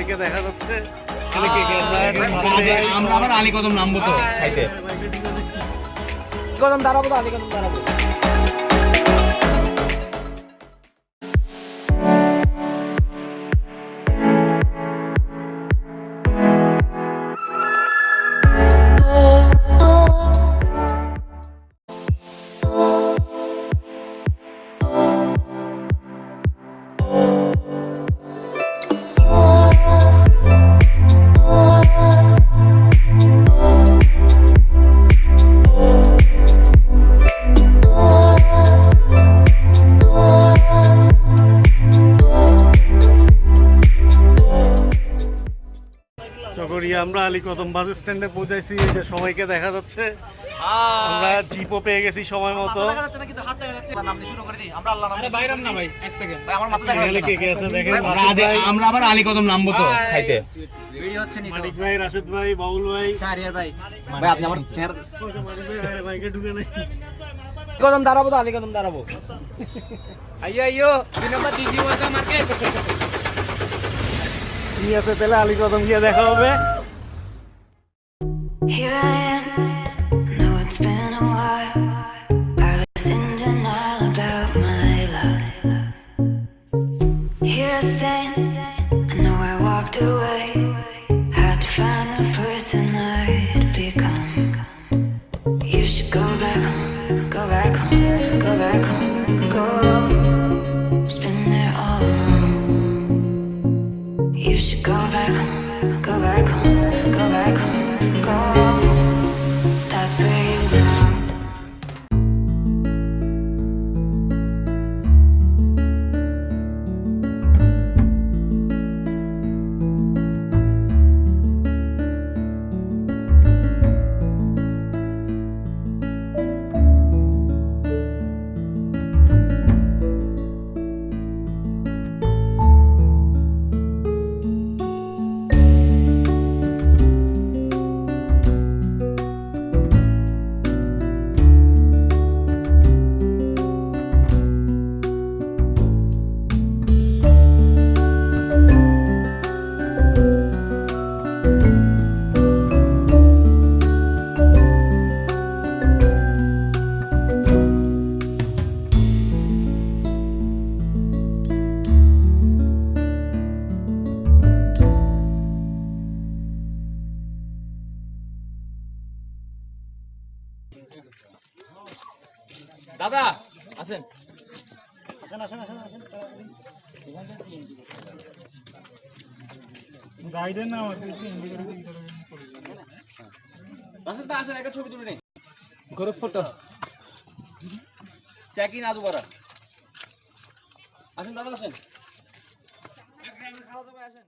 সবাইকে দেখা যাচ্ছে। আমরা আবার আলীকদম নামবো তো খাইতে। কদম দাঁড়াবো তো, আলীকদম দাঁড়াবো। চকরিয়া আমরা আলীকদম বাস স্ট্যান্ডে পৌঁছাইছি। এই যে সবাইকে দেখা যাচ্ছে। আমরা জিপও পেয়ে গেছি সময় মতো। আমরা আবার আলীকদম নামবো তো খাইতে। মানিক ভাই, রাশেদ ভাই, বাউল ভাই, ভাই আপনি আমার চেহারা ভাইকে ঢুকে নেই। কদম দাঁড়াবো তো, আলীকদম দাঁড়াবো। আইয়ো 2 নম্বর দিদি ওয়াসা মার্কেট। ঠিক আছে, তাহলে আলীকদম গিয়ে দেখা হবে। Here I am, know it's been a while. I was in denial about my love. Here I stand, I know I walked away. Had to find the person I'd become. You should go back home, go back home, go back home, go. Just been there all along. You should go back home, go back home, go back home, go. That's where you belong. দাদা আসেন। গাইডের নাম রাশেদ ভাই আসেন, একটা ছবি তুলে নেই। গ্রুপ ফটো চেক ইন আদুপারা। আসেন দাদা আসেন। খাওয়া দাওয়া আসেন।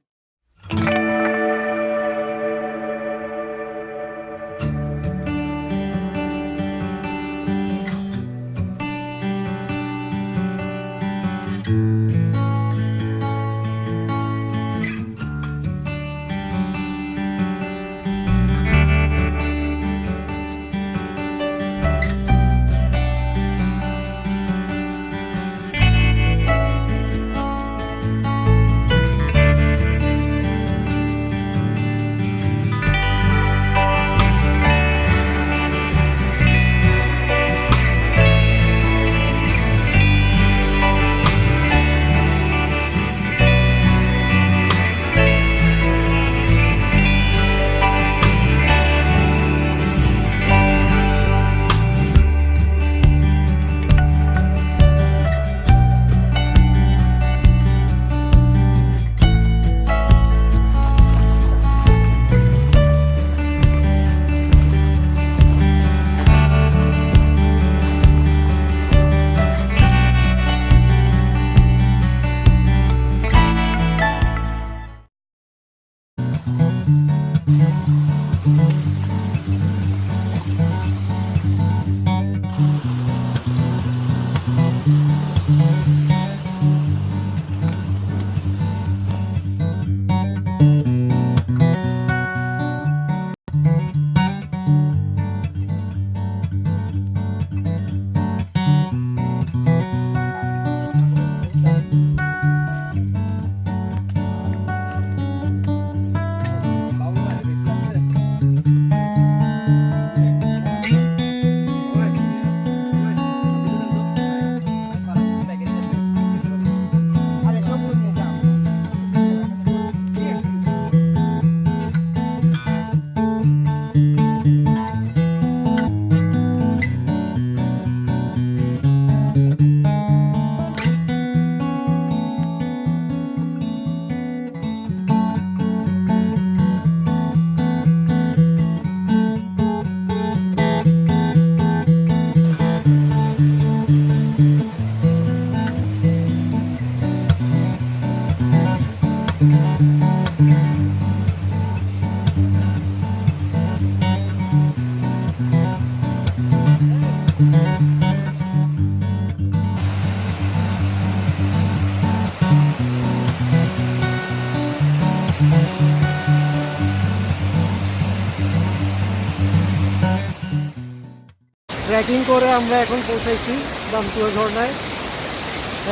ট্রেকিং করে আমরা এখন পৌঁছাইছি দামতুয়া ঝর্ণায়।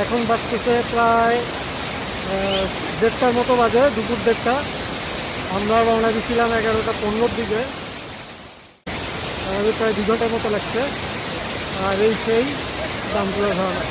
এখন বাজতেছে প্রায় 1:30টার মতো বাজে, দুপুর 1:30। আমরা রওনা দিয়েছিলাম 11:15 দিকে, আমাদের প্রায় 2 ঘন্টার মতো লাগছে। আর এই সেই দামতুয়া ঝর্ণা।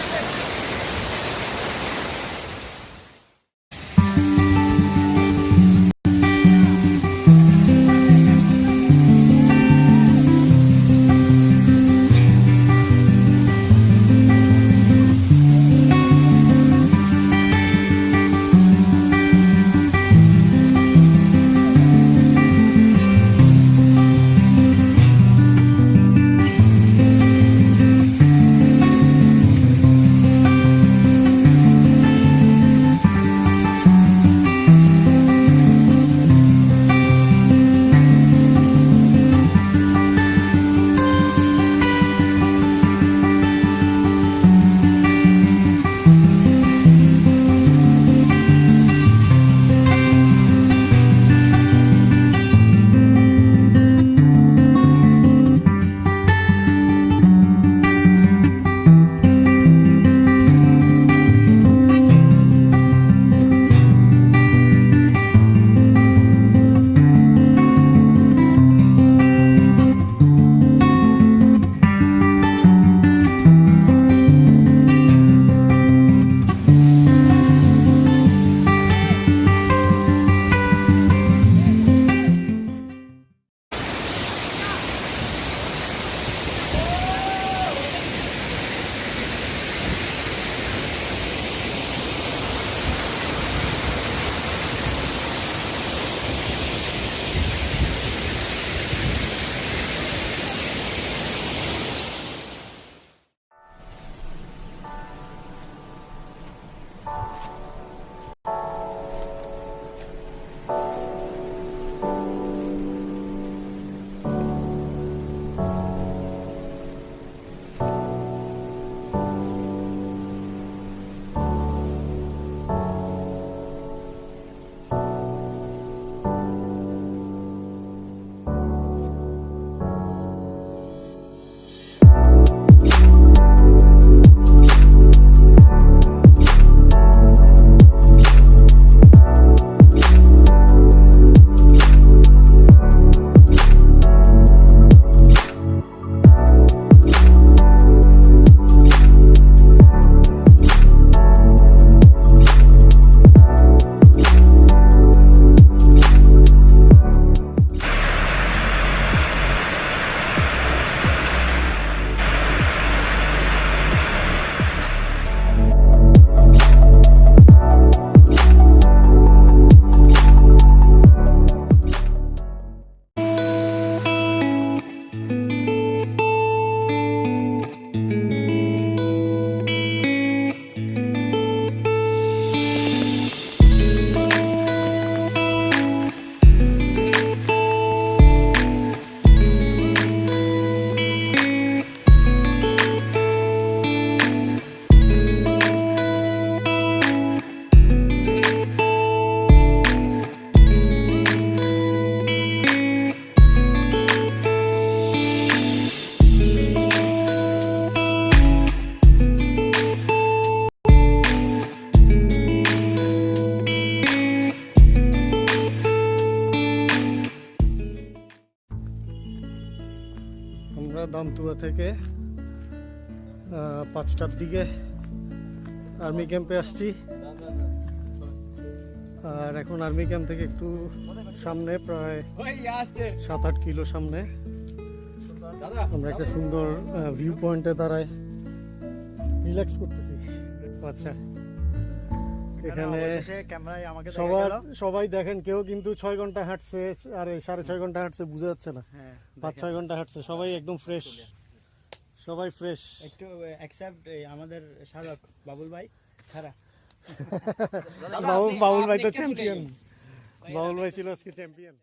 দামতুয়া থেকে 5টার দিকে আর্মি ক্যাম্পে আসছি। আর এখন আর্মি ক্যাম্প থেকে একটু সামনে, প্রায় 7-8 কিলো সামনে, আমরা একটা সুন্দর ভিউ পয়েন্টে দাঁড়ায় রিল্যাক্স করতেছি। আচ্ছা, এখানে সবাই দেখেন, কেউ কিন্তু 6 ঘন্টা হাঁটছে, আরে 6.5 ঘন্টা হাঁটছে, বোঝা যাচ্ছে না। 5-6 ঘন্টা হাঁটছে, সবাই একদম ফ্রেশ, সবাই ফ্রেশ, একটু এক্সেপ্ট আমাদের শাহরুখ বাবুল ভাই ছাড়া। বাবুল ভাই তো চ্যাম্পিয়ন, বাবুল ভাই ছিল আজকে চ্যাম্পিয়ন।